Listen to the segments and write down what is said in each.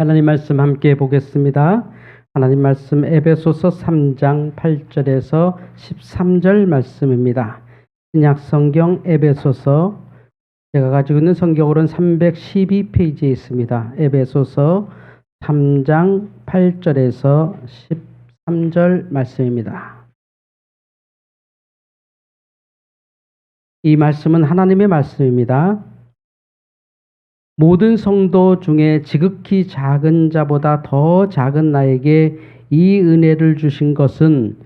하나님 말씀 함께 보겠습니다. 하나님 말씀 에베소서 3장 8절에서 13절 말씀입니다. 신약 성경 에베소서, 제가 가지고 있는 성경으로는 312페이지에 있습니다. 에베소서 3장 8절에서 13절 말씀입니다. 이 말씀은 하나님의 말씀입니다. 모든 성도 중에 지극히 작은 자보다 더 작은 나에게 이 은혜를 주신 것은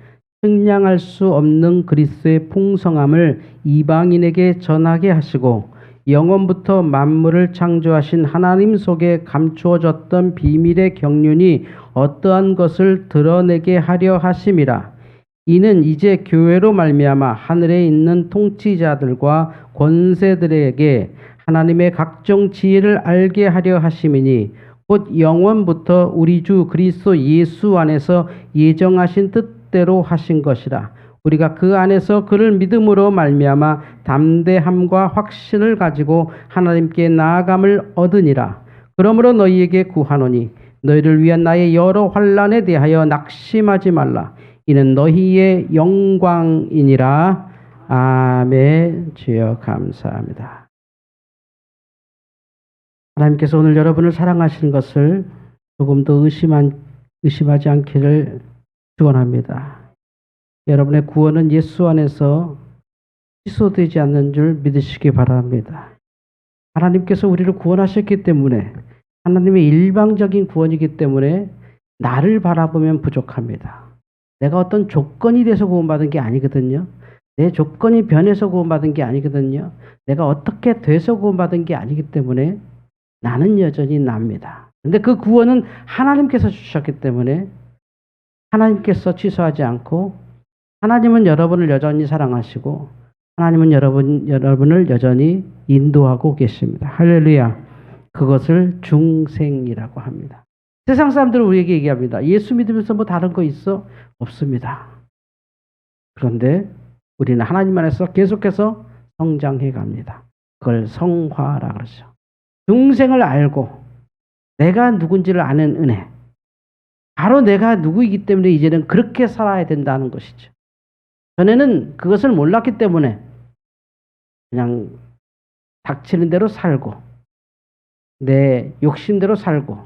측량할 수 없는 그리스도의 풍성함을 이방인에게 전하게 하시고 영원부터 만물을 창조하신 하나님 속에 감추어졌던 비밀의 경륜이 어떠한 것을 드러내게 하려 하심이라. 이는 이제 교회로 말미암아 하늘에 있는 통치자들과 권세들에게 하나님의 각종 지혜를 알게 하려 하심이니 곧 영원부터 우리 주 그리스도 예수 안에서 예정하신 뜻대로 하신 것이라. 우리가 그 안에서 그를 믿음으로 말미암아 담대함과 확신을 가지고 하나님께 나아감을 얻으니라. 그러므로 너희에게 구하노니 너희를 위한 나의 여러 환난에 대하여 낙심하지 말라. 이는 너희의 영광이니라. 아멘. 주여 감사합니다. 하나님께서 오늘 여러분을 사랑하시는 것을 조금도 의심하지 않기를 축원합니다. 여러분의 구원은 예수 안에서 취소되지 않는 줄 믿으시기 바랍니다. 하나님께서 우리를 구원하셨기 때문에, 하나님의 일방적인 구원이기 때문에 나를 바라보면 부족합니다. 내가 어떤 조건이 돼서 구원받은 게 아니거든요. 내 조건이 변해서 구원받은 게 아니거든요. 내가 어떻게 돼서 구원받은 게 아니기 때문에 나는 여전히 납니다. 근데 그 구원은 하나님께서 주셨기 때문에 하나님께서 취소하지 않고, 하나님은 여러분을 여전히 사랑하시고 하나님은 여러분을 여전히 인도하고 계십니다. 할렐루야. 그것을 중생이라고 합니다. 세상 사람들은 우리에게 얘기합니다. 예수 믿으면서 뭐 다른 거 있어? 없습니다. 그런데 우리는 하나님 안에서 계속해서 성장해 갑니다. 그걸 성화라 그러죠. 중생을 알고 내가 누군지를 아는 은혜. 바로 내가 누구이기 때문에 이제는 그렇게 살아야 된다는 것이죠. 전에는 그것을 몰랐기 때문에 그냥 닥치는 대로 살고 내 욕심대로 살고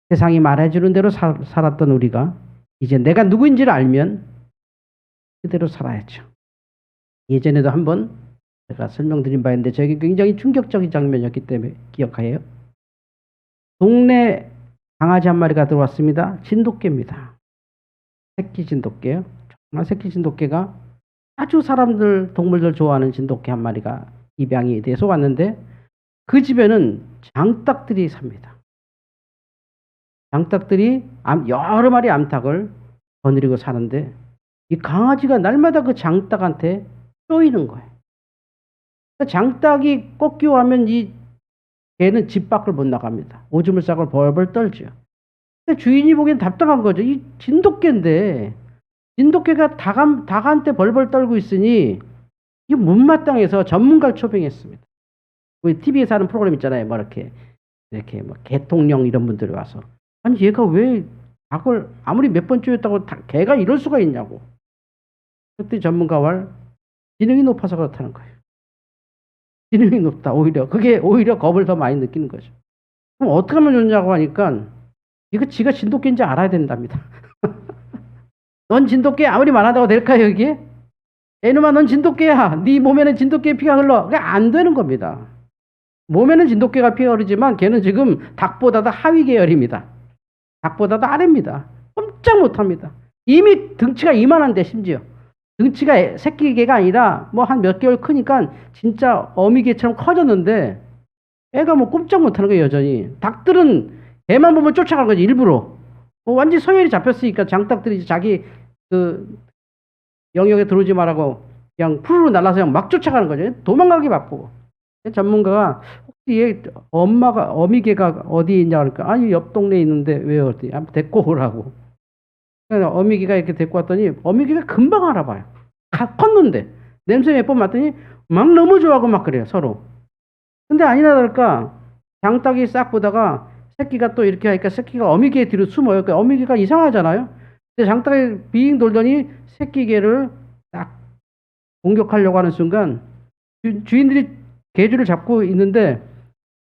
세상이 말해주는 대로 살았던 우리가 이제 내가 누구인지를 알면 그대로 살아야죠. 예전에도 한번 제가 설명드린 바 있는데 저게 굉장히 충격적인 장면이었기 때문에 기억해요. 동네 강아지 한 마리가 들어왔습니다. 진돗개입니다. 새끼 진돗개요. 정말 새끼 진돗개가 아주 동물들 좋아하는 진돗개 한 마리가 입양이 돼서 왔는데 그 집에는 장닭들이 삽니다. 장닭들이 여러 마리 암탉을 거느리고 사는데 이 강아지가 날마다 그 장닭한테 쪼이는 거예요. 장닭이 꺾이고하면 이 개는 집 밖을 못 나갑니다. 오줌을 싸고 벌벌 떨죠. 주인이 보기엔 답답한 거죠. 이 진돗개인데 진돗개가 닭한테 벌벌 떨고 있으니 이 못마땅해서 전문가를 초빙했습니다. 우리 TV에서 하는 프로그램 있잖아요. 뭐 이렇게 뭐 개통령 이런 분들이 와서 아니 얘가 왜 닭을 아무리 몇 번 쪼였다고 개가 이럴 수가 있냐고. 그때 전문가와 지능이 높아서 그렇다는 거예요. 지능이 높다. 그게 오히려 겁을 더 많이 느끼는 거죠. 그럼 어떻게 하면 좋냐고 하니까 이거 지가 진돗개인지 알아야 된답니다. 넌 진돗개 아무리 말한다고 될까요, 이게? 이놈아, 넌 진돗개야. 네 몸에는 진돗개의 피가 흘러. 그게 안 되는 겁니다. 몸에는 진돗개가 피가 흐르지만 걔는 지금 닭보다도 하위 계열입니다. 닭보다도 아래입니다. 꼼짝 못합니다. 이미 등치가 이만한데 심지어. 등치가 새끼 개가 아니라 뭐 한 몇 개월 크니까 진짜 어미개처럼 커졌는데 애가 뭐 꼼짝 못하는 거예요, 여전히. 닭들은 애만 보면 쫓아가는 거지, 일부러. 완전히 소열이 잡혔으니까 장닭들이 자기 그 영역에 들어오지 말라고 그냥 푸르르 날아서 그냥 막 쫓아가는 거죠. 도망가기 바쁘고. 전문가가 혹시 얘 어미개가 어디에 있냐 그러니까 아니 옆 동네에 있는데 왜 어디? 한번 데리고 오라고. 그래서 어미개가 이렇게 데리고 왔더니 어미개가 금방 알아봐요. 컸는데 냄새 몇 번 맡더니 막 너무 좋아하고 막 그래요, 서로. 근데 아니나 다를까 장닭이 싹 보다가 새끼가 또 이렇게 하니까 새끼가 어미개 뒤로 숨어요. 그 어미개가 이상하잖아요. 근데 장닭이 빙 돌더니 새끼 개를 딱 공격하려고 하는 순간 주인들이 개줄을 잡고 있는데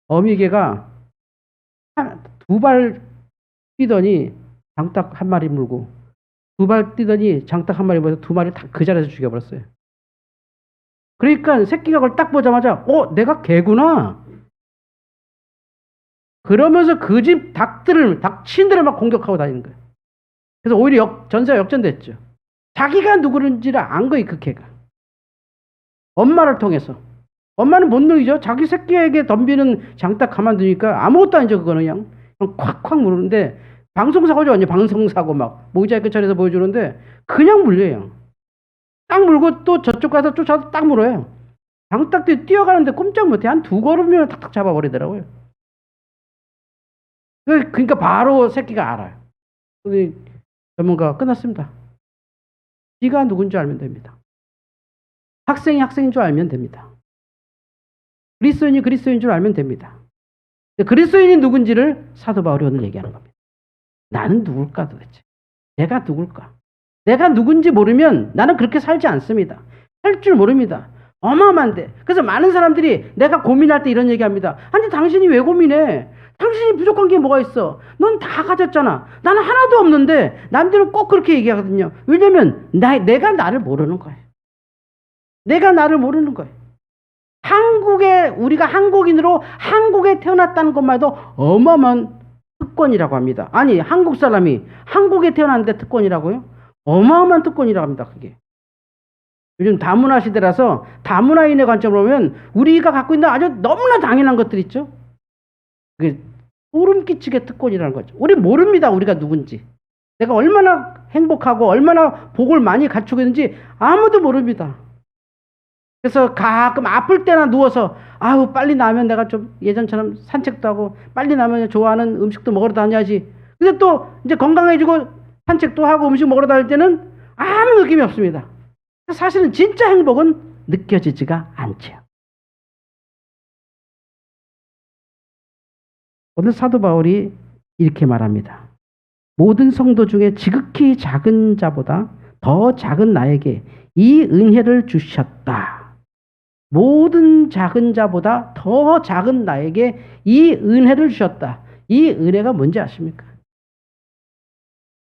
어미개가 두 발 뛰더니 장닭 한 마리 물고 두 발 뛰더니 장닭 한 마리 물어서 두 마리 다 그 자리에서 죽여버렸어요. 그러니까 새끼가 그걸 딱 보자마자 내가 개구나. 그러면서 그 집 닭친들을 막 공격하고 다니는 거예요. 그래서 오히려 전세가 역전됐죠. 자기가 누구인지를 안 거예요, 그 개가. 엄마를 통해서. 엄마는 본능이죠. 자기 새끼에게 덤비는 장딱 가만두니까 아무것도 아니죠, 그거는 그냥 콱콱 물는데 방송사고죠, 완전 방송사고 막 모자이크 처리해서 보여주는데 그냥 물려요. 딱 물고 또 저쪽 가서 쫓아서 딱 물어요. 장딱들이 뛰어가는데 꼼짝 못해. 한 두 걸음이면 탁탁 잡아버리더라고요. 그러니까 바로 새끼가 알아요. 전문가가 끝났습니다. 네가 누군지 알면 됩니다. 학생이 학생인 줄 알면 됩니다. 그리스도인이 그리스도인 줄 알면 됩니다. 그리스도인이 누군지를 사도 바울이 오늘 얘기하는 겁니다. 나는 누굴까 도대체? 내가 누굴까? 내가 누군지 모르면 나는 그렇게 살지 않습니다. 살 줄 모릅니다. 어마어마한데. 그래서 많은 사람들이 내가 고민할 때 이런 얘기합니다. 아니 당신이 왜 고민해? 당신이 부족한 게 뭐가 있어? 넌 다 가졌잖아. 나는 하나도 없는데 남들은 꼭 그렇게 얘기하거든요. 왜냐면 내가 나를 모르는 거예요. 내가 나를 모르는 거예요. 우리가 한국인으로 한국에 태어났다는 것만 해도 어마어마한 특권이라고 합니다. 아니 한국 사람이 한국에 태어났는데 특권이라고요? 어마어마한 특권이라고 합니다. 그게. 요즘 다문화 시대라서 다문화인의 관점으로 보면 우리가 갖고 있는 아주 너무나 당연한 것들 있죠. 그게 소름 끼치게 특권이라는 거죠. 우리 모릅니다. 우리가 누군지. 내가 얼마나 행복하고 얼마나 복을 많이 갖추고 있는지 아무도 모릅니다. 그래서 가끔 아플 때나 누워서 빨리 나면 내가 좀 예전처럼 산책도 하고 빨리 나면 좋아하는 음식도 먹으러 다녀야지. 근데 또 이제 건강해지고 산책도 하고 음식 먹으러 다닐 때는 아무 느낌이 없습니다. 사실은 진짜 행복은 느껴지지가 않죠. 오늘 사도 바울이 이렇게 말합니다. 모든 성도 중에 지극히 작은 자보다 더 작은 나에게 이 은혜를 주셨다. 모든 작은 자보다 더 작은 나에게 이 은혜를 주셨다. 이 은혜가 뭔지 아십니까?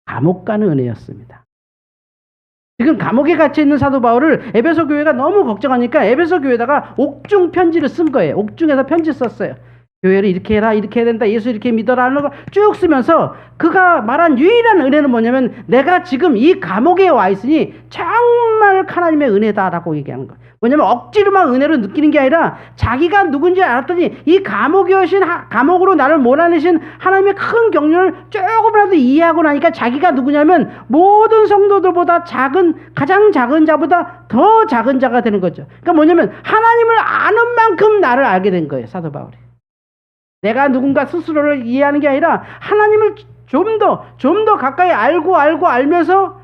감옥 가는 은혜였습니다. 지금 감옥에 갇혀 있는 사도 바울을 에베소 교회가 너무 걱정하니까 에베소 교회에다가 옥중 편지를 쓴 거예요. 옥중에서 편지 썼어요. 교회를 이렇게 해라, 이렇게 해야 된다, 예수 이렇게 믿어라 하는 거 쭉 쓰면서 그가 말한 유일한 은혜는 뭐냐면 내가 지금 이 감옥에 와 있으니 정말 하나님의 은혜다라고 얘기하는 거예요. 뭐냐면 억지로만 은혜를 느끼는 게 아니라 자기가 누군지 알았더니 이 감옥으로 나를 몰아내신 하나님의 큰 경륜을 조금이라도 이해하고 나니까 자기가 누구냐면 모든 성도들보다 가장 작은 자보다 더 작은 자가 되는 거죠. 그러니까 뭐냐면 하나님을 아는 만큼 나를 알게 된 거예요. 사도 바울이. 내가 누군가 스스로를 이해하는 게 아니라 하나님을 좀 더 가까이 알면서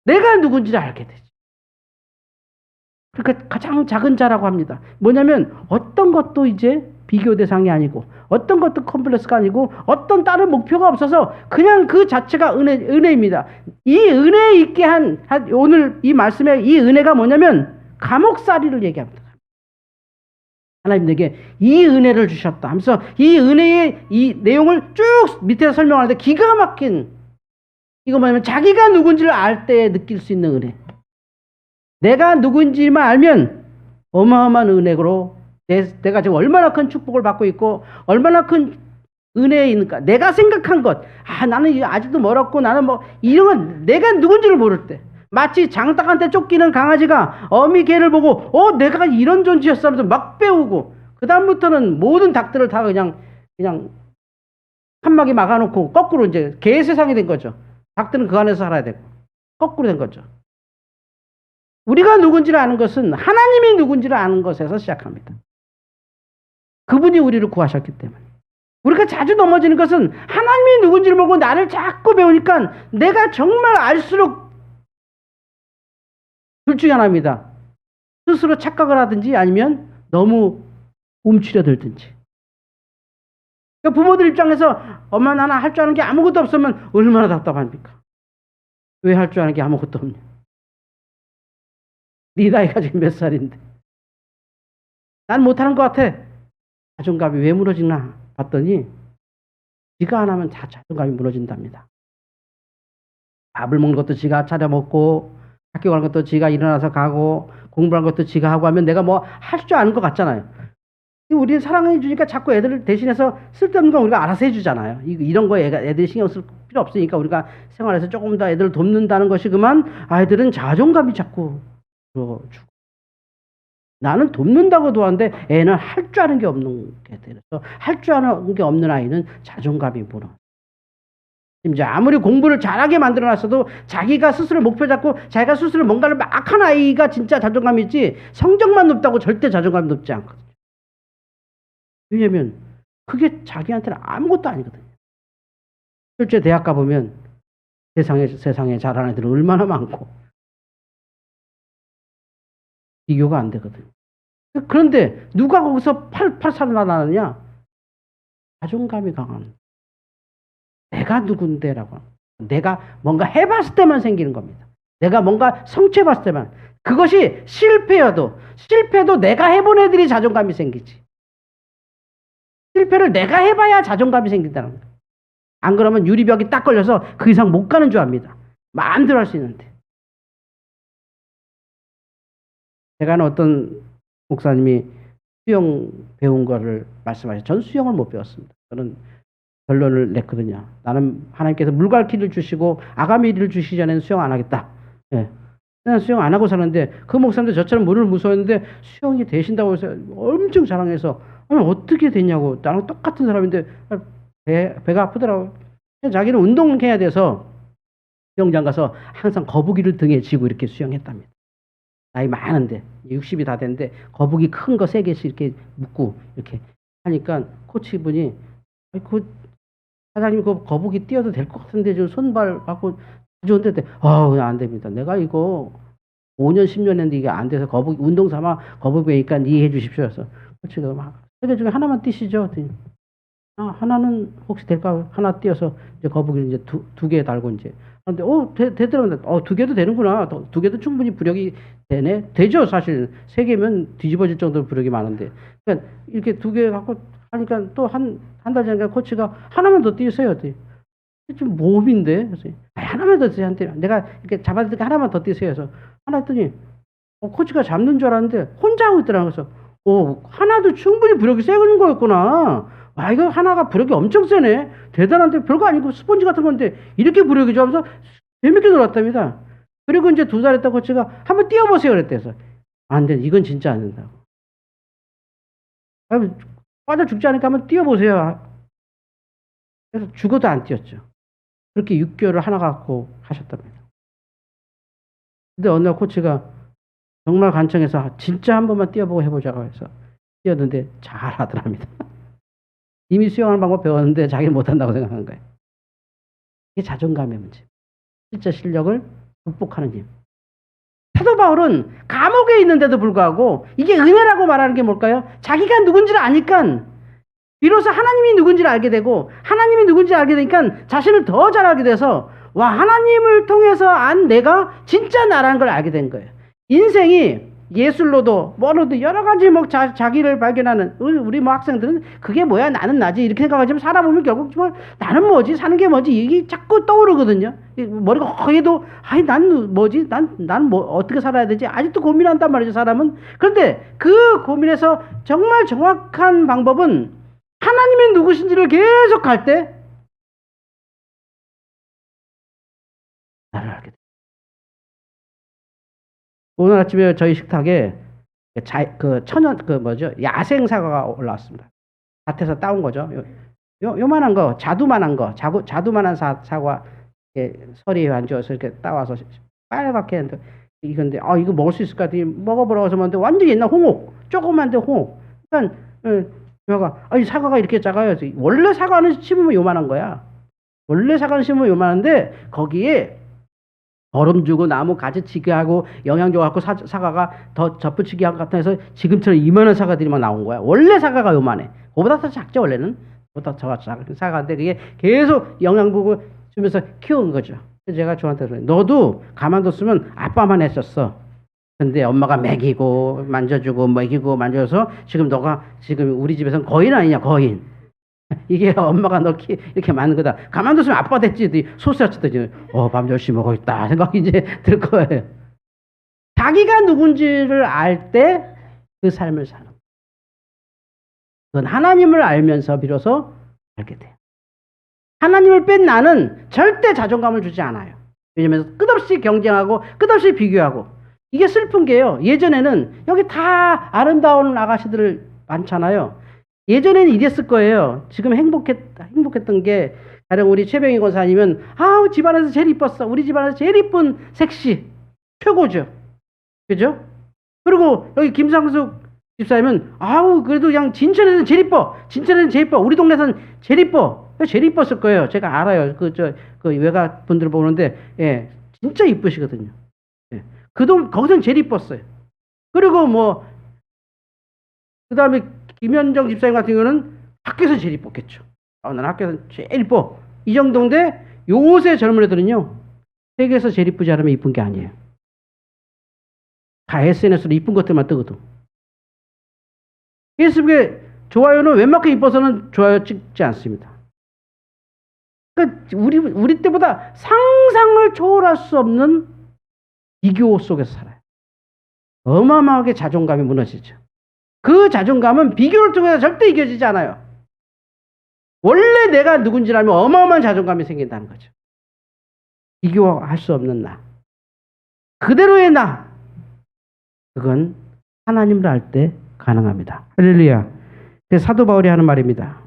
내가 누군지를 알게 되죠. 그러니까 가장 작은 자라고 합니다. 뭐냐면 어떤 것도 이제 비교 대상이 아니고 어떤 것도 컴플렉스가 아니고 어떤 다른 목표가 없어서 그냥 그 자체가 은혜입니다. 이 은혜 있게 한 오늘 이 말씀에 이 은혜가 뭐냐면 감옥살이를 얘기합니다. 하나님 내게 이 은혜를 주셨다 하면서 이 은혜의 이 내용을 쭉 밑에서 설명하는데 기가 막힌 이거 뭐냐면 자기가 누군지를 알 때 느낄 수 있는 은혜. 내가 누군지만 알면 어마어마한 은혜로 내가 지금 얼마나 큰 축복을 받고 있고 얼마나 큰 은혜에 있는가. 내가 생각한 것. 나는 아직도 멀었고 나는 이런 건 내가 누군지를 모를 때. 마치 장닭한테 쫓기는 강아지가 어미 개를 보고 내가 이런 존재였어 하면서 막 배우고 그 다음부터는 모든 닭들을 다 그냥 칸막이 막아놓고 거꾸로 이제 개 세상이 된 거죠. 닭들은 그 안에서 살아야 되고 거꾸로 된 거죠. 우리가 누군지를 아는 것은 하나님이 누군지를 아는 것에서 시작합니다. 그분이 우리를 구하셨기 때문에. 우리가 자주 넘어지는 것은 하나님이 누군지를 보고 나를 자꾸 배우니까 내가 정말 알수록 둘 중에 하나입니다. 스스로 착각을 하든지 아니면 너무 움츠려들든지. 그러니까 부모들 입장에서 엄마 나는 할 줄 아는 게 아무것도 없으면 얼마나 답답합니까? 왜 할 줄 아는 게 아무것도 없냐? 네 나이가 지금 몇 살인데 난 못하는 것 같아. 자존감이 왜 무너지나 봤더니 지가 안 하면 다 자존감이 무너진답니다. 밥을 먹는 것도 지가 차려 먹고 학교 가는 것도 지가 일어나서 가고 공부하는 것도 지가 하고 하면 내가 뭐 할 줄 아는 것 같잖아요. 우리는 사랑해 주니까 자꾸 애들을 대신해서 쓸데없는 거 우리가 알아서 해주잖아요. 이런 거에 애들이 신경 쓸 필요 없으니까 우리가 생활에서 조금 더 애들을 돕는다는 것이 그만 아이들은 자존감이 자꾸 들어주고 나는 돕는다고 도왔는데 애는 할 줄 아는 게 없는 게 돼서 할 줄 아는 게 없는 아이는 자존감이 무너져. 심지어 아무리 공부를 잘하게 만들어놨어도 자기가 스스로 목표 잡고 자기가 스스로 뭔가를 막 한 아이가 진짜 자존감이 있지 성적만 높다고 절대 자존감이 높지 않거든요. 왜냐면 그게 자기한테는 아무것도 아니거든요. 실제 대학 가보면 세상에 잘하는 애들은 얼마나 많고 비교가 안 되거든요. 그런데 누가 거기서 살아나느냐? 자존감이 강한 내가 누군데라고 내가 뭔가 해봤을 때만 생기는 겁니다. 내가 뭔가 성취해봤을 때만 그것이 실패여도 내가 해본 애들이 자존감이 생기지. 실패를 내가 해봐야 자존감이 생긴다는 거예요. 안 그러면 유리벽이 딱 걸려서 그 이상 못 가는 줄 압니다. 마음대로 할 수 있는데. 제가 아는 어떤 목사님이 수영 배운 거를 말씀하셨어요. 전 수영을 못 배웠습니다. 저는 결론을 냈거든요. 나는 하나님께서 물갈퀴를 주시고 아가미를 주시기 전에는 수영 안 하겠다. 예. 나는 수영 안 하고 사는데 그 목사님도 저처럼 물을 무서워했는데 수영이 되신다고 해서 엄청 자랑해서 아니 어떻게 됐냐고 나랑 똑같은 사람인데 배가 아프더라고요. 자기는 운동해야 돼서 수영장 가서 항상 거북이를 등에 지고 이렇게 수영했답니다. 나이 많은데 60이 다 됐는데 거북이 큰 거 3개씩 이렇게 묶고 이렇게 하니까 코치분이 그 사장님 그 거북이 띄워도 될 것 같은데 좀 손발 받고 좋은데 안 됩니다. 내가 이거 5년 10년 했는데 이게 안 돼서 거북이 운동 삼아 거북이 배니까 이해해 주십시오. 그래서 코치가 막 3개 중에 하나만 띄시죠. 하나는 혹시 될까? 하나 띄어서 이제 거북이를 이제 두 개 달고 이제 근데 되더라고요. 2개도 되는구나. 2개도 충분히 부력이 되네. 되죠, 사실. 3개면 뒤집어질 정도로 부력이 많은데. 그러니까 이렇게 2개 갖고 하니까 또 한 달 전에 코치가 하나만 더 띄우세요. 좀 몸인데. 그래서 하나만 더 띄세요. 내가 이렇게 잡아줄 때 하나만 더 띄세요. 그래서 하나 했더니 코치가 잡는 줄 알았는데 혼자 하고 있더라고요. 그래서 하나도 충분히 부력이 세는 거였구나. 이거 하나가 부력이 엄청 세네. 대단한데 별거 아니고 스펀지 같은 건데 이렇게 부력이 좋아하면서 재밌게 놀았답니다. 그리고 이제 2달 했다 코치가 한번 뛰어보세요 그랬대서 안 돼. 이건 진짜 안 된다고. 빠져 죽지 않으니까 한번 뛰어보세요. 그래서 죽어도 안 뛰었죠. 그렇게 6개월을 하나 갖고 하셨답니다. 근데 어느 날 코치가 정말 간청해서 진짜 한 번만 뛰어보고 해보자고 해서 뛰었는데 잘 하더랍니다. 이미 수영하는 방법 배웠는데 자기는 못한다고 생각한 거예요. 이게 자존감의 문제. 실제 실력을 극복하는 힘. 사도 바울은 감옥에 있는데도 불구하고 이게 은혜라고 말하는 게 뭘까요? 자기가 누군지를 아니까 비로소 하나님이 누군지를 알게 되고 하나님이 누군지를 알게 되니까 자신을 더 잘 알게 돼서 하나님을 통해서 안 내가 진짜 나라는 걸 알게 된 거예요. 인생이 예술로도 뭐로도 여러 가지 자기를 발견하는 우리 학생들은 그게 뭐야 나는 나지 이렇게 생각하지만 살아보면 결국 나는 뭐지 사는 게 뭐지 이게 자꾸 떠오르거든요. 머리가 허해도 난 뭐지 난 뭐 어떻게 살아야 되지 아직도 고민한단 말이죠 사람은. 그런데 그 고민에서 정말 정확한 방법은 하나님이 누구신지를 계속 갈 때 나를 알게 돼. 오늘 아침에 저희 식탁에 야생 사과가 올라왔습니다. 밭에서 따온 거죠. 요만한 거, 자두만한 거, 자두만한 사과 서리에 앉아서 이렇게 따와서 빨갛게 했는데 이건데 이거 먹을 수 있을까? 먹어보라고 해서 먹는데 완전 옛날 홍옥, 조그만데 홍옥. 그러니까 이 사과가 이렇게 작아요. 원래 사과는 심으면 요만한 거야. 원래 사과는 심으면 요만한데 거기에 거름 주고 나무 가지치기 하고 영양 줘갖고 사과가 더 접붙이기 하고 같은 해서 지금처럼 이만한 사과들이 막 나온 거야. 원래 사과가 요만해. 그거보다 더 작죠 원래는. 보다 사가는데 그게 계속 영양분을 주면서 키운 거죠. 그래서 제가 저한테 그래요. 너도 가만뒀으면 아빠만 했었어. 근데 엄마가 먹이고 만져주고 먹이고 만져서 지금 너가 지금 우리 집에서는 거인 아니냐, 거인. 이게 엄마가 너 이렇게 많은 거다. 가만뒀으면 아빠 됐지. 소스라치더니 밥 10시 먹고 있다 생각이 이제 들 거예요. 자기가 누군지를 알 때 그 삶을 사는 거예요. 그건 하나님을 알면서 비로소 알게 돼요. 하나님을 뺀 나는 절대 자존감을 주지 않아요. 왜냐하면 끝없이 경쟁하고 끝없이 비교하고. 이게 슬픈 게요. 예전에는 여기 다 아름다운 아가씨들 많잖아요. 예전에는 이랬을 거예요. 지금 행복했던 게, 가령 우리 최병희 권사님은 아우 집안에서 제일 이뻤어. 우리 집안에서 제일 이쁜 섹시 최고죠. 그죠? 그리고 여기 김상숙 집사님은 아우 그래도 그냥 진천에서는 제일 이뻐. 진천에서는 제일 이뻐. 우리 동네에서는 제일 이뻐. 제일 이뻤을 거예요. 제가 알아요. 그 외가 분들 보는데 예, 진짜 이쁘시거든요. 예. 거기서는 제일 이뻤어요. 그리고 그 다음에 김현정 집사님 같은 경우는 학교에서 제일 이뻤겠죠. 나는 학교에서 제일 이뻐. 이 정도인데 요새 젊은 애들은요, 세계에서 제일 이쁘지 않으면 이쁜 게 아니에요. 다 SNS로 이쁜 것들만 뜨거든. 페이스북에 좋아요는 웬만큼 이뻐서는 좋아요 찍지 않습니다. 그러니까 우리 때보다 상상을 초월할 수 없는 비교 속에서 살아요. 어마어마하게 자존감이 무너지죠. 그 자존감은 비교를 통해서 절대 이겨지지 않아요. 원래 내가 누군지를 알면 어마어마한 자존감이 생긴다는 거죠. 비교할 수 없는 나. 그대로의 나. 그건 하나님을 알 때 가능합니다. 할렐루야. 그래서 사도 바울이 하는 말입니다.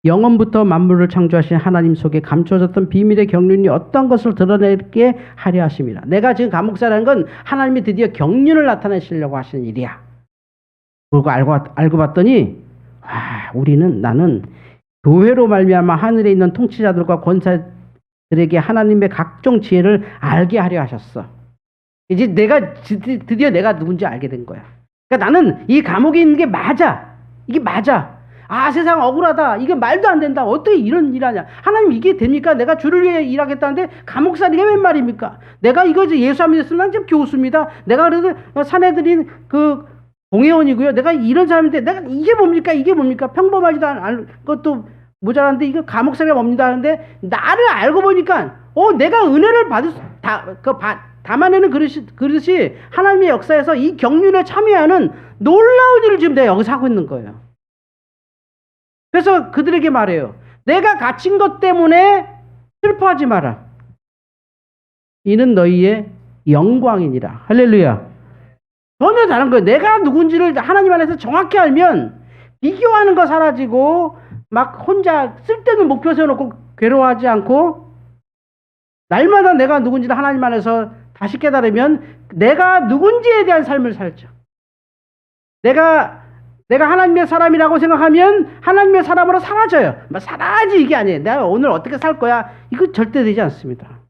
영원부터 만물을 창조하신 하나님 속에 감춰졌던 비밀의 경륜이 어떤 것을 드러내게 하려 하십니다. 내가 지금 감옥사라는 건 하나님이 드디어 경륜을 나타내시려고 하시는 일이야. 그리고 알고 봤더니 나는 교회로 말미암아 하늘에 있는 통치자들과 권사들에게 하나님의 각종 지혜를 알게 하려 하셨어. 이제 드디어 내가 누군지 알게 된 거야. 그러니까 나는 이 감옥에 있는 게 맞아. 이게 맞아. 세상 억울하다. 이게 말도 안 된다. 어떻게 이런 일 하냐. 하나님 이게 됩니까? 내가 주를 위해 일하겠다는데 감옥살이가 웬 말입니까? 내가 이거 예수 안 믿었으면 난 지금 교수입니다. 내가 그래도 사내들인 그 공회원이고요. 내가 이런 사람인데 내가 이게 뭡니까? 평범하지도 않은 것도 모자란데 이거 감옥살이가 뭡니다 하는데 나를 알고 보니까 내가 은혜를 담아내는 그릇이 하나님의 역사에서 이 경륜에 참여하는 놀라운 일을 지금 내가 여기서 하고 있는 거예요. 그래서 그들에게 말해요. 내가 갇힌 것 때문에 슬퍼하지 마라. 이는 너희의 영광이니라. 할렐루야. 전혀 다른 거예요. 내가 누군지를 하나님 안에서 정확히 알면 비교하는 거 사라지고 막 혼자 쓸데없는 목표 세워놓고 괴로워하지 않고 날마다 내가 누군지를 하나님 안에서 다시 깨달으면 내가 누군지에 대한 삶을 살죠. 내가 하나님의 사람이라고 생각하면 하나님의 사람으로 사라져요. 사라지 이게 아니에요. 내가 오늘 어떻게 살 거야? 이거 절대 되지 않습니다.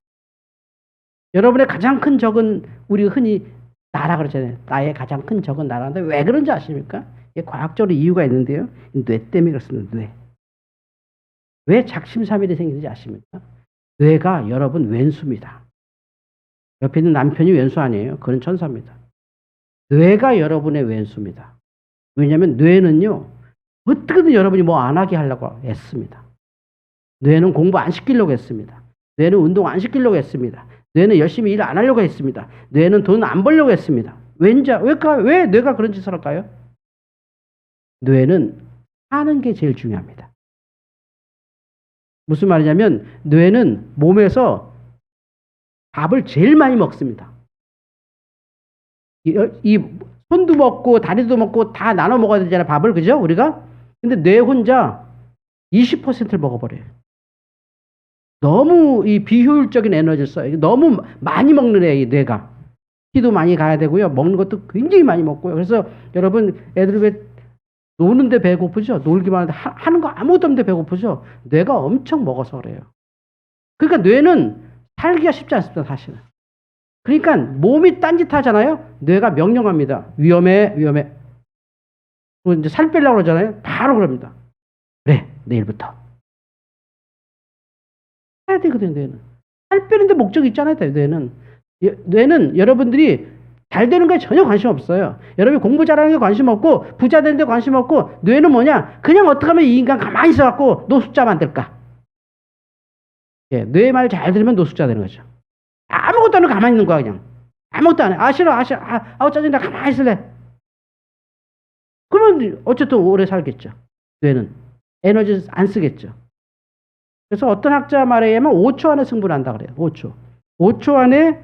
여러분의 가장 큰 적은 우리 흔히 나라 그러잖아요. 나의 가장 큰 적은 나라인데 왜 그런지 아십니까? 이게 과학적으로 이유가 있는데요. 뇌 때문에 그렇습니다. 뇌. 왜 작심삼일이 생기는지 아십니까? 뇌가 여러분 왼수입니다. 옆에 있는 남편이 왼수 아니에요. 그건 천사입니다. 뇌가 여러분의 왼수입니다. 왜냐하면 뇌는요, 어떻게든 여러분이 뭐 안 하게 하려고 애씁니다. 뇌는 공부 안 시키려고 했습니다. 뇌는 운동 안 시키려고 했습니다. 뇌는 열심히 일 안 하려고 했습니다. 뇌는 돈 안 벌려고 했습니다. 왜 뇌가 그런 짓을 할까요? 뇌는 사는 게 제일 중요합니다. 무슨 말이냐면 뇌는 몸에서 밥을 제일 많이 먹습니다. 이 손도 먹고 다리도 먹고 다 나눠 먹어야 되잖아요. 밥을. 그죠? 우리가. 근데 뇌 혼자 20%를 먹어버려요. 너무 이 비효율적인 에너지를 써요. 너무 많이 먹는 애, 이 뇌가. 피도 많이 가야 되고요. 먹는 것도 굉장히 많이 먹고요. 그래서 여러분 애들 왜 노는데 배고프죠? 놀기만 하는데 하는 거 아무것도 없는데 배고프죠? 뇌가 엄청 먹어서 그래요. 그러니까 뇌는 살기가 쉽지 않습니다. 사실은. 그러니까 몸이 딴짓 하잖아요. 뇌가 명령합니다. 위험해. 그리고 이제 살 빼려고 그러잖아요. 바로 그럽니다. 그래. 내일부터. 해야 되거든요, 뇌는. 살 빼는데 목적이 있잖아요, 뇌는. 뇌는 여러분들이 잘 되는 거에 전혀 관심 없어요. 여러분이 공부 잘하는 게 관심 없고, 부자 되는 데 관심 없고, 뇌는 뭐냐? 그냥 어떻게 하면 이 인간 가만히 있어갖고 노숙자 만들까? 예, 뇌 말 잘 들으면 노숙자 되는 거죠. 아무것도 안 하고 가만히 있는 거야, 그냥. 아무것도 안 해. 아, 싫어, 짜증나, 가만히 있을래. 그러면 어쨌든 오래 살겠죠. 뇌는. 에너지 안 쓰겠죠. 그래서 어떤 학자 말에 의하면 5초 안에 승부를 한다 그래요. 5초. 5초 안에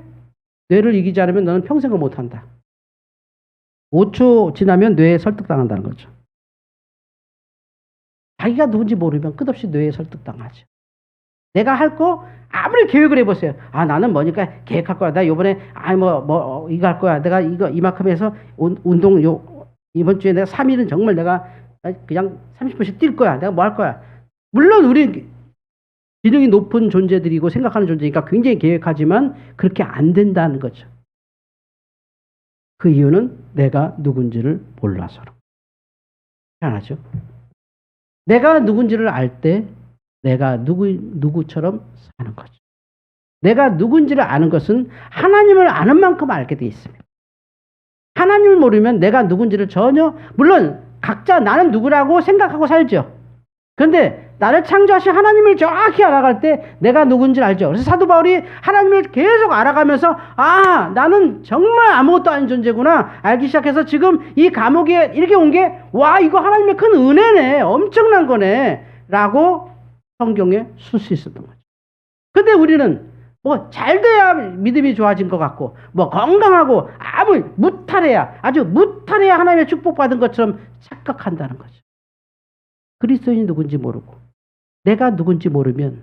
뇌를 이기지 않으면 너는 평생을 못한다. 5초 지나면 뇌에 설득당한다는 거죠. 자기가 누군지 모르면 끝없이 뇌에 설득당하죠. 내가 할 거 아무리 계획을 해보세요. 아, 나는 뭐니까 계획할 거야. 나 요번에 이거 할 거야. 내가 이거 이만큼 해서 운동 이번 주에 내가 3일은 정말 내가 그냥 30분씩 뛸 거야. 내가 뭐 할 거야. 물론 우리 지능이 높은 존재들이고 생각하는 존재니까 굉장히 계획하지만 그렇게 안 된다는 거죠. 그 이유는 내가 누군지를 몰라서. 희한하죠? 내가 누군지를 알 때 내가 누구처럼 사는 거죠. 내가 누군지를 아는 것은 하나님을 아는 만큼 알게 돼 있습니다. 하나님을 모르면 내가 누군지를 전혀, 물론 각자 나는 누구라고 생각하고 살죠. 그런데 나를 창조하신 하나님을 정확히 알아갈 때 내가 누군지를 알죠. 그래서 사도 바울이 하나님을 계속 알아가면서 아, 나는 정말 아무것도 아닌 존재구나 알기 시작해서 지금 이 감옥에 이렇게 온 게 와, 이거 하나님의 큰 은혜네, 엄청난 거네 라고 성경에 쓸 수 있었던 거죠. 근데 우리는 뭐 잘돼야 믿음이 좋아진 것 같고 뭐 건강하고 아주 무탈해야 하나님의 축복받은 것처럼 착각한다는 거죠. 그리스도인이 누군지 모르고 내가 누군지 모르면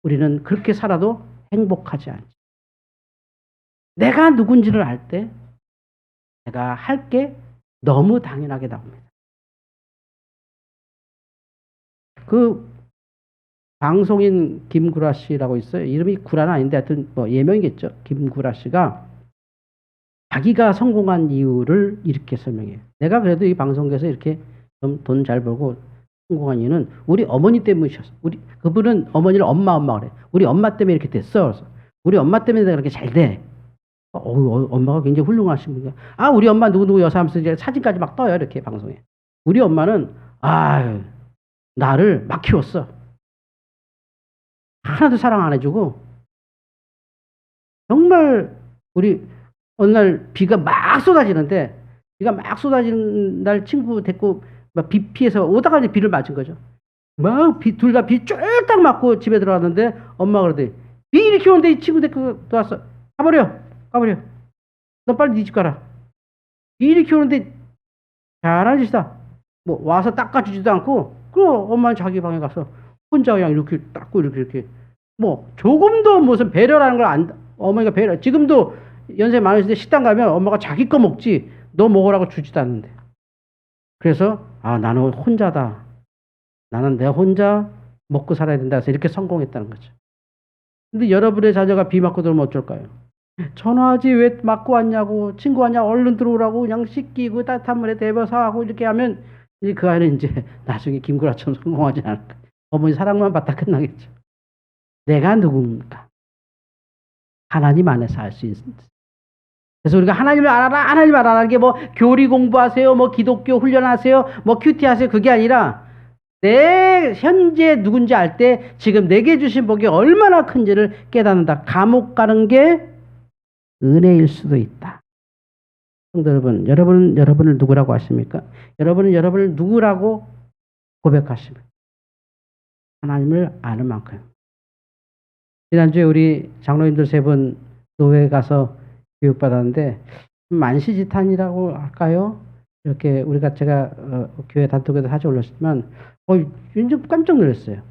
우리는 그렇게 살아도 행복하지 않죠. 내가 누군지를 알 때 내가 할 게 너무 당연하게 나옵니다. 그 방송인 김구라 씨라고 있어요. 이름이 구라는 아닌데 하여튼 뭐 예명이겠죠. 김구라 씨가 자기가 성공한 이유를 이렇게 설명해요. 내가 그래도 이 방송국에서 이렇게 좀 돈 잘 벌고 성공한 이유는 우리 어머니 때문이셨어. 그분은 어머니를 엄마 그래. 우리 엄마 때문에 이렇게 됐어. 그래서 우리 엄마 때문에 내가 그렇게 잘 돼. 엄마가 굉장히 훌륭하신 분이야. 아, 우리 엄마 누구 여사 하면서 이제 사진까지 막 떠요. 이렇게 방송에. 우리 엄마는 나를 막 키웠어. 하나도 사랑 안 해주고 정말 우리 어느 날 비가 막 쏟아지는 날 친구 데리고 막 비 피해서 오다가 이제 비를 맞은 거죠. 막 둘 다 비 쫄딱 맞고 집에 들어왔는데 엄마가 그러더니 비 이렇게 오는데 이 친구 데리고 들어왔어. 가버려. 너 빨리 네 집 가라. 비 이렇게 오는데 잘하는 짓이다. 뭐 와서 닦아주지도 않고 그럼 엄마는 자기 방에 가서 혼자 그냥 이렇게 닦고 이렇게 뭐 조금도 무슨 배려라는 걸 어머니가 배려. 지금도 연세 많으실 때 식당 가면 엄마가 자기 거 먹지 너 먹으라고 주지도 않는데. 그래서 나는 혼자다. 나는 내 혼자 먹고 살아야 된다 해서 이렇게 성공했다는 거죠. 근데 여러분의 자녀가 비 맞고 들어오면 어쩔까요? 전화하지 왜 맞고 왔냐고, 친구 왔냐 얼른 들어오라고 그냥 씻기고 따뜻한 물에 데워서 하고 이렇게 하면 이제 그 아이는 이제 나중에 김구라처럼 성공하지 않을까. 어머니 사랑만 받다 끝나겠죠. 내가 누군가? 하나님 안에서 알 수 있습니다. 그래서 우리가 하나님을 알아라는 게 뭐 교리 공부하세요, 뭐 기독교 훈련하세요, 뭐 큐티 하세요. 그게 아니라 내 현재 누군지 알 때 지금 내게 주신 복이 얼마나 큰지를 깨닫는다. 감옥 가는 게 은혜일 수도 있다. 성도 여러분, 여러분을 누구라고 하십니까? 여러분은 여러분을 누구라고 고백하십니까? 하나님을 아는 만큼. 지난주에 우리 장로님들 3분 노회 가서 교육받았는데 만시지탄이라고 할까요? 이렇게 제가 교회 단톡에도 사진 올렸지만 완전 깜짝 놀랐어요.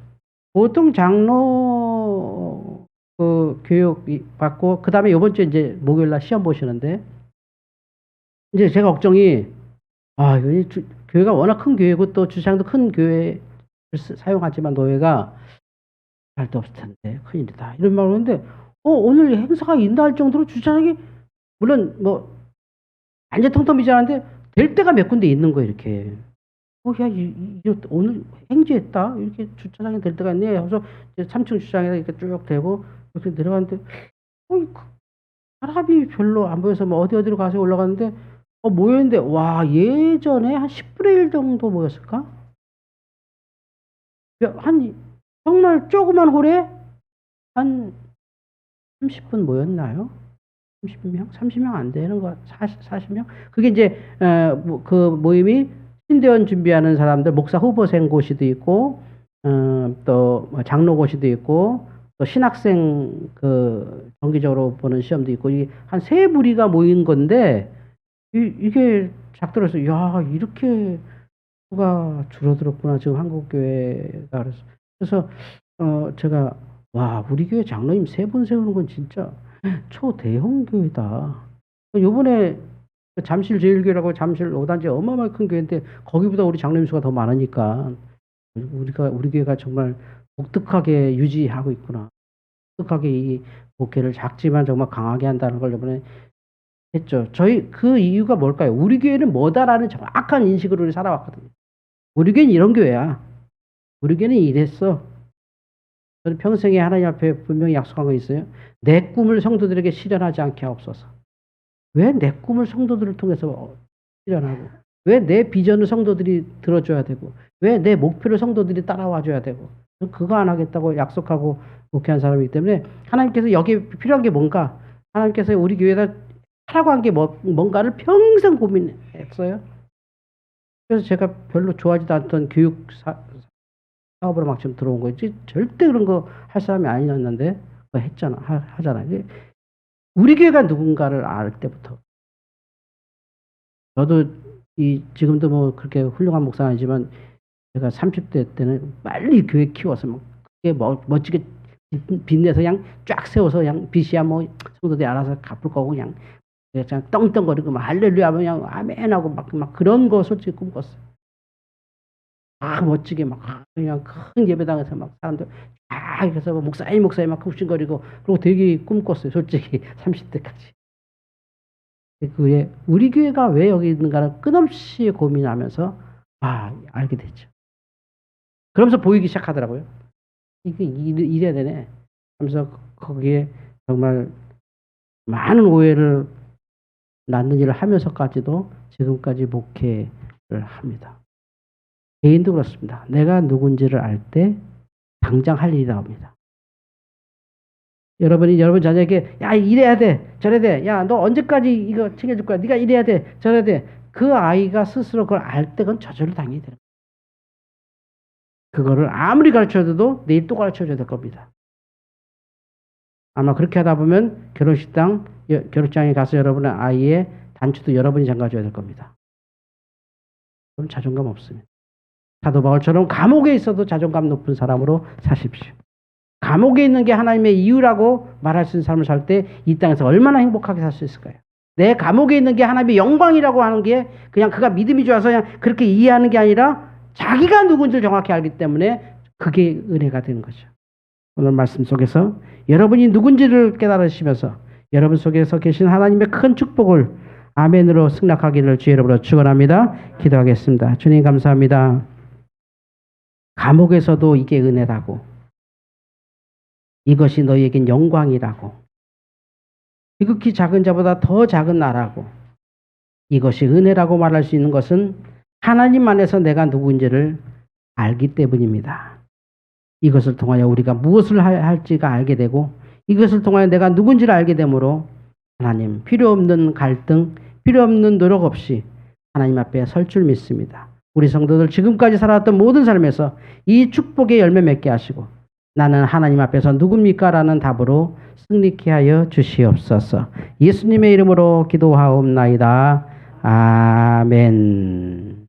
보통 장로 교육 받고 그 다음에 이번 주에 이제 목요일날 시험 보시는데 이제 제가 걱정이 교회가 워낙 큰 교회고 또 주차장도 큰 교회를 사용하지만 노예가 할 데 없을 텐데 큰일이다 이런 말을 하는데 오늘 행사가 있나 할 정도로 주차장이 물론 뭐 완전 텅텅 비지 않은데 될 때가 몇 군데 있는 거예요. 이렇게 야, 오늘 행주했다. 이렇게 주차장에 될 때가 있네. 그래서 3층 주차장에 이렇게 쭉 대고 이렇게 내려가는데, 사람이 별로 안 보여서 뭐 어디로 가서 올라갔는데, 모였는데, 와, 예전에 한 10분의 1 정도 모였을까? 정말 조그만 홀에 한 30분 모였나요? 30명? 30명 안 되는 거, 40명? 그게 이제, 그 모임이 신대원 준비하는 사람들, 목사 후보생 고시도 있고, 또 장로 고시도 있고, 또 신학생 정기적으로 보는 시험도 있고, 한 세 무리가 모인 건데, 이게 작들어서, 야, 이렇게 수가 줄어들었구나, 지금 한국교회가. 그래서, 제가, 와, 우리 교회 장로님 세 분 세우는 건 진짜 초대형 교회다. 요번에 잠실 제일교회라고 잠실 5단지 어마어마하게 큰 교회인데 거기보다 우리 장로님 수가 더 많으니까 우리 교회가 정말 독특하게 유지하고 있구나. 독특하게 이 목회를 작지만 정말 강하게 한다는 걸 이번에 했죠. 저희 그 이유가 뭘까요? 우리 교회는 뭐다라는 정확한 인식으로 우리 살아왔거든요. 우리 교회는 이런 교회야. 우리 교회는 이랬어. 저는 평생에 하나님 앞에 분명히 약속한 거 있어요. 내 꿈을 성도들에게 실현하지 않게 하옵소서. 왜 내 꿈을 성도들을 통해서 실현하고, 왜 내 비전을 성도들이 들어줘야 되고, 왜 내 목표를 성도들이 따라와줘야 되고, 그거 안 하겠다고 약속하고 목회한 사람이기 때문에 하나님께서 여기에 필요한 게 뭔가, 하나님께서 우리 교회에다 하라고 한 게 뭔가를 평생 고민했어요. 그래서 제가 별로 좋아하지도 않던 교육 사업으로 막 지금 들어온 거지. 절대 그런 거 할 사람이 아니었는데, 하잖아. 우리 교회가 누군가를 알 때부터. 저도 지금도 뭐 그렇게 훌륭한 목사는 아니지만, 제가 30대 때는 빨리 교회 키워서 막 그게 멋지게 빚내서 그냥 쫙 세워서 그냥 빚이야 뭐 성도들이 알아서 갚을 거고 그냥 떵떵거리고 막 할렐루야 하면 그냥 아멘하고 막 그런 거 솔직히 꿈꿨어요. 멋지게 막 그냥 큰 예배당에서 막 사람들 그래서 목사님 막 굽신거리고 그리고 되게 꿈꿨어요. 솔직히 30대까지. 우리 교회가 왜 여기 있는가를 끝없이 고민하면서 알게 됐죠. 그러면서 보이기 시작하더라고요. 이게 이래야 되네. 하면서 거기에 정말 많은 오해를 낳는 일을 하면서까지도 지금까지 목회를 합니다. 개인도 그렇습니다. 내가 누군지를 알 때 당장 할 일이 나옵니다. 여러분 자녀에게 야 이래야 돼 저래야 돼 야 너 언제까지 이거 챙겨줄 거야 네가 이래야 돼 저래야 돼 그 아이가 스스로 그걸 알 때 그건 저절로 당연히 돼요. 그거를 아무리 가르쳐줘도 내일 또 가르쳐줘야 될 겁니다. 아마 그렇게 하다 보면 결혼식장에 가서 여러분의 아이의 단추도 여러분이 잠가줘야 될 겁니다. 그럼 자존감 없습니다. 사도 바울처럼 감옥에 있어도 자존감 높은 사람으로 사십시오. 감옥에 있는 게 하나님의 이유라고 말할 수 있는 삶을 살 때 이 땅에서 얼마나 행복하게 살 수 있을까요? 내 감옥에 있는 게 하나님의 영광이라고 하는 게 그냥 그가 믿음이 좋아서 그냥 그렇게 이해하는 게 아니라 자기가 누군지를 정확히 알기 때문에 그게 은혜가 되는 거죠. 오늘 말씀 속에서 여러분이 누군지를 깨달으시면서 여러분 속에서 계신 하나님의 큰 축복을 아멘으로 승낙하기를 주의 이름으로 축원합니다. 기도하겠습니다. 주님 감사합니다. 감옥에서도 이게 은혜라고, 이것이 너희에겐 영광이라고, 지극히 작은 자보다 더 작은 나라고, 이것이 은혜라고 말할 수 있는 것은 하나님 안에서 내가 누구인지를 알기 때문입니다. 이것을 통하여 우리가 무엇을 할지가 알게 되고 이것을 통하여 내가 누군지를 알게 되므로 하나님 필요 없는 갈등, 필요 없는 노력 없이 하나님 앞에 설 줄 믿습니다. 우리 성도들 지금까지 살아왔던 모든 삶에서 이 축복의 열매 맺게 하시고 나는 하나님 앞에서 누굽니까? 라는 답으로 승리케 하여 주시옵소서. 예수님의 이름으로 기도하옵나이다. 아멘.